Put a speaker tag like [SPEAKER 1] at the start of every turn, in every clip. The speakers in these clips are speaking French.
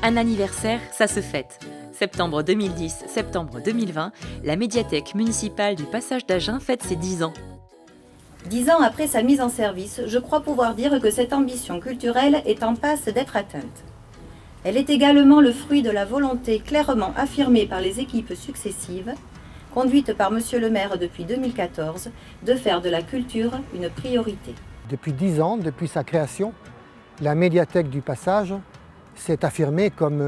[SPEAKER 1] Un anniversaire, ça se fête. Septembre 2010, septembre 2020, la médiathèque municipale du Passage d'Agen fête ses 10 ans.
[SPEAKER 2] 10 ans après sa mise en service, je crois pouvoir dire que cette ambition culturelle est en passe d'être atteinte. Elle est également le fruit de la volonté clairement affirmée par les équipes successives, conduites par Monsieur le maire depuis 2014, de faire de la culture une priorité.
[SPEAKER 3] Depuis 10 ans, depuis sa création, la médiathèque du Passage s'est affirmée comme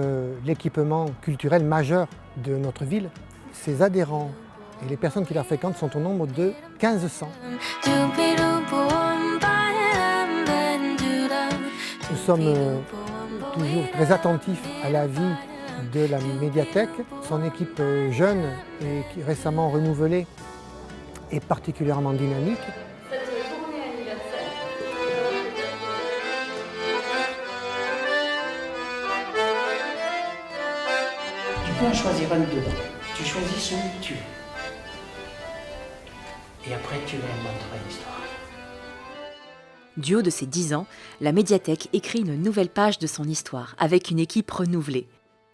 [SPEAKER 3] l'équipement culturel majeur de notre ville. Ses adhérents et les personnes qui la fréquentent sont au nombre de 1500. Nous sommes toujours très attentifs à la vie de la médiathèque. Son équipe jeune et qui récemment renouvelée est particulièrement dynamique.
[SPEAKER 4] Tu peux en choisir un dedans. Tu choisis celui que tu veux. Et après, tu réinventeras une histoire.
[SPEAKER 1] Du haut de ses 10 ans, la médiathèque écrit une nouvelle page de son histoire, avec une équipe renouvelée.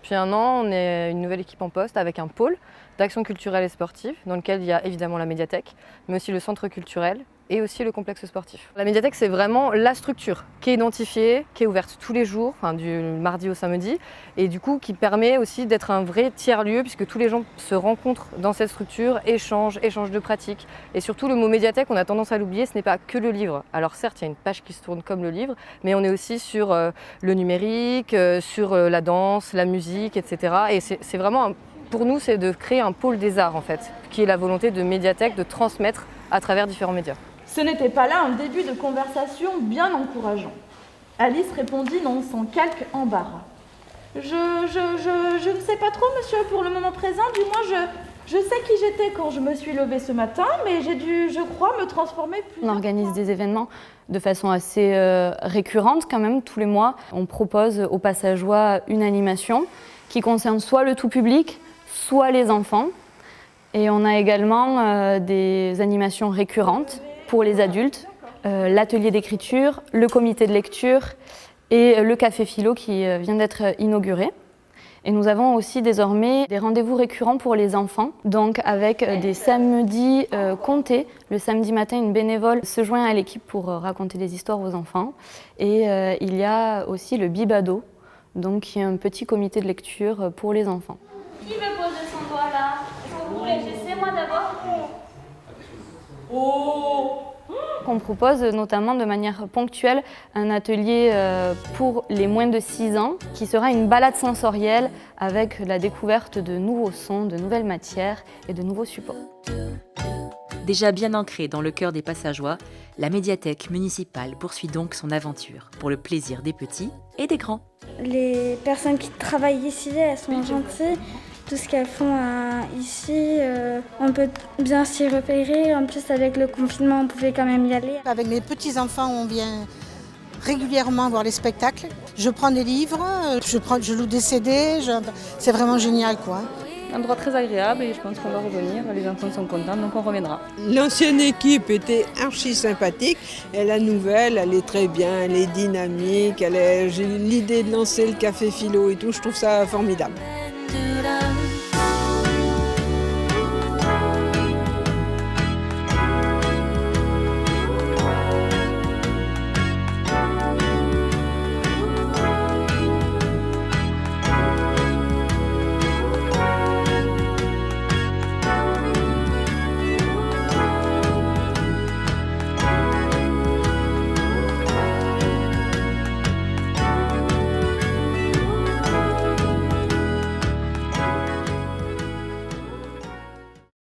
[SPEAKER 5] Depuis un an, on est une nouvelle équipe en poste avec un pôle d'action culturelle et sportive, dans lequel il y a évidemment la médiathèque, mais aussi le centre culturel et aussi le complexe sportif. La médiathèque, c'est vraiment la structure qui est identifiée, qui est ouverte tous les jours, du mardi au samedi, et du coup qui permet aussi d'être un vrai tiers-lieu, puisque tous les gens se rencontrent dans cette structure, échangent de pratiques. Et surtout, le mot médiathèque, on a tendance à l'oublier, ce n'est pas que le livre. Alors certes, il y a une page qui se tourne comme le livre, mais on est aussi sur le numérique, sur la danse, la musique, etc. Et c'est vraiment, pour nous, c'est de créer un pôle des arts, en fait, qui est la volonté de médiathèque de transmettre à travers différents médias.
[SPEAKER 6] Ce n'était pas là un début de conversation bien encourageant. Alice répondit non sans quelque embarras. Je ne sais pas trop, monsieur, pour le moment présent. Du moins, je sais qui j'étais quand je me suis levée ce matin, mais j'ai dû, je crois, me transformer plus.
[SPEAKER 7] On organise des événements de façon assez récurrente quand même, tous les mois. On propose aux passageois une animation qui concerne soit le tout public, soit les enfants. Et on a également des animations récurrentes pour les adultes, l'atelier d'écriture, le comité de lecture et le café philo qui vient d'être inauguré. Et nous avons aussi désormais des rendez-vous récurrents pour les enfants, donc avec des samedis contés. Le samedi matin, une bénévole se joint à l'équipe pour raconter des histoires aux enfants. Et il y a aussi le Bibado, donc qui est un petit comité de lecture pour les enfants.
[SPEAKER 8] Qui veut poser son doigt là? Est-ce que vous voulez? Laissez-moi d'abord.
[SPEAKER 6] Oh!
[SPEAKER 7] On propose notamment de manière ponctuelle un atelier pour les moins de 6 ans qui sera une balade sensorielle avec la découverte de nouveaux sons, de nouvelles matières et de nouveaux supports.
[SPEAKER 1] Déjà bien ancrée dans le cœur des passageois, la médiathèque municipale poursuit donc son aventure pour le plaisir des petits et des grands.
[SPEAKER 9] Les personnes qui travaillent ici, elles sont gentilles. Tout ce qu'elles font ici, on peut bien s'y repérer. En plus, avec le confinement, on pouvait quand même y aller.
[SPEAKER 10] Avec mes petits-enfants, on vient régulièrement voir les spectacles. Je prends des livres, je loue des CD, c'est vraiment génial, quoi.
[SPEAKER 5] Un endroit très agréable et je pense qu'on va revenir. Les enfants sont contents, donc on reviendra.
[SPEAKER 11] L'ancienne équipe était archi sympathique et la nouvelle, elle est très bien, elle est dynamique. J'ai l'idée de lancer le café philo et tout, je trouve ça formidable.